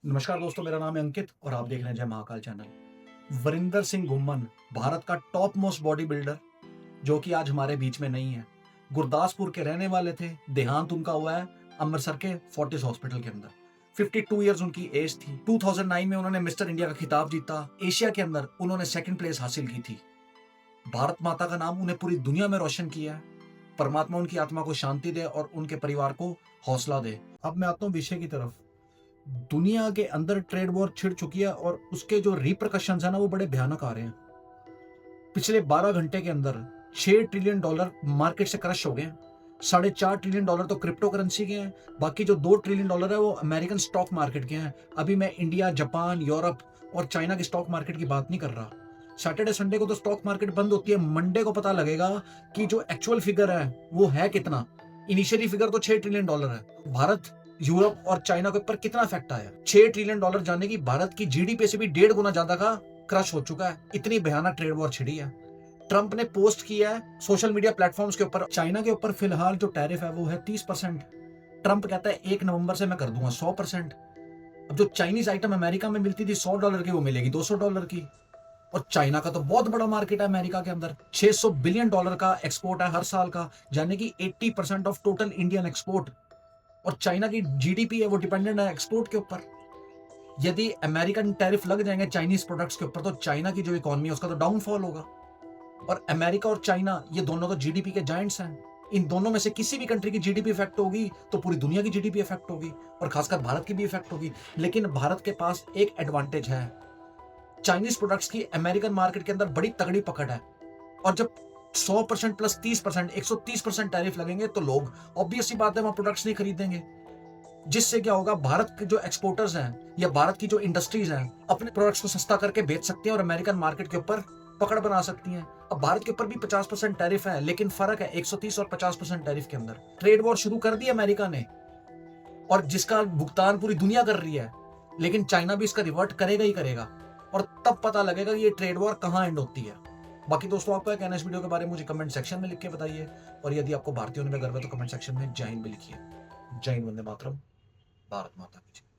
नमस्कार दोस्तों, मेरा नाम है अंकित और आप देख रहे हैं जय महाकाल चैनल। वरिंदर सिंह घुम्मन भारत का टॉप मोस्ट बॉडी बिल्डर जो कि आज हमारे बीच में नहीं है, गुरदासपुर के रहने वाले थे। देहांत उनका हुआ है अमृतसर के फोर्टिस हॉस्पिटल के अंदर। 52 ईयर्स उनकी एज थी। 2009 में उन्होंने मिस्टर इंडिया का खिताब जीता। एशिया के अंदर उन्होंने सेकंड प्लेस हासिल की थी। भारत माता का नाम उन्हें पूरी दुनिया में रोशन किया है। परमात्मा उनकी आत्मा को शांति दे और उनके परिवार को हौसला दे। अब मैं आता हूँ विषय की तरफ। दुनिया के अंदर ट्रेड वॉर छिड़ चुकी है और उसके जो रिप्रकशंस है ना, वो बड़े भयानक आ रहे हैं। पिछले 12 घंटे के अंदर 6 ट्रिलियन डॉलर मार्केट से क्रश हो गए हैं। 4.5 ट्रिलियन डॉलर तो क्रिप्टो करेंसी के हैं। बाकी जो 2 ट्रिलियन डॉलर है वो अमेरिकन स्टॉक मार्केट के हैं। अभी मैं इंडिया, जापान, यूरोप और चाइना के स्टॉक मार्केट की बात नहीं कर रहा। सैटरडे संडे को तो स्टॉक मार्केट बंद होती है। मंडे को पता लगेगा कि जो एक्चुअल फिगर है वो है कितना। इनिशियली फिगर तो 6 ट्रिलियन डॉलर है। भारत, यूरोप और चाइना के ऊपर कितना इफेक्ट आया? 6 ट्रिलियन डॉलर जाने की भारत की जीडीपी से भी 1.5 गुना ज्यादा का क्रश हो चुका है। इतनी भयानक ट्रेड वॉर छिड़ी है। ट्रंप ने पोस्ट किया है सोशल मीडिया प्लेटफॉर्म्स के ऊपर, चाइना के ऊपर फिलहाल जो टैरिफ है वो है 30%। ट्रंप कहता है 1 नवंबर से मैं कर दूंगा 100%। अब जो चाइनीज आइटम अमेरिका में मिलती थी $100 की, वो मिलेगी $200 की। और चाइना का तो बहुत बड़ा मार्केट है अमेरिका के अंदर। $600 बिलियन का एक्सपोर्ट है हर साल का, यानी कि 80% ऑफ टोटल इंडियन एक्सपोर्ट। और चाइना की जीडीपी है वो डिपेंडेंट है एक्सपोर्ट के ऊपर। यदि अमेरिकन टैरिफ लग जाएंगे चाइनीज प्रोडक्ट्स के ऊपर तो चाइना की जो इकोनॉमी है उसका तो डाउनफॉल होगा। और अमेरिका और चाइना ये दोनों तो जीडीपी के जायंट्स हैं। इन दोनों में से किसी भी कंट्री की जीडीपी इफेक्ट होगी तो पूरी दुनिया की जीडीपी इफेक्ट होगी और खासकर भारत की भी इफेक्ट होगी। लेकिन भारत के पास एक एडवांटेज है, चाइनीज प्रोडक्ट्स की अमेरिकन मार्केट के अंदर बड़ी तगड़ी पकड़ है। और जब 100% प्लस 30%, 130% टैरिफ लगेंगे तो लोग ऑब्वियस सी बात है वहां प्रोडक्ट्स नहीं खरीदेंगे। जिससे क्या होगा, भारत के जो एक्सपोर्टर्स हैं या भारत की जो इंडस्ट्रीज हैं अपने प्रोडक्ट्स को सस्ता करके बेच सकती हैं और अमेरिकन मार्केट के ऊपर पकड़ बना सकती हैं। अब भारत के ऊपर भी 50% टैरिफ है, लेकिन फर्क है 130 और 50% टैरिफ के अंदर। ट्रेड वॉर शुरू कर दी अमेरिका ने और जिसका भुगतान पूरी दुनिया कर रही है, लेकिन चाइना भी इसका रिवर्ट करेगा ही करेगा। और तब पता लगेगा कि ये ट्रेड वॉर कहां एंड होती है। बाकी दोस्तों, आपका कहना इस वीडियो के बारे में मुझे कमेंट सेक्शन में लिख के बताइए। और यदि आपको भारतीय होने में गर्व है तो कमेंट सेक्शन में जय हिंद भी लिखिए। जय हिंद, वंदे मातरम। भारत माता की जय।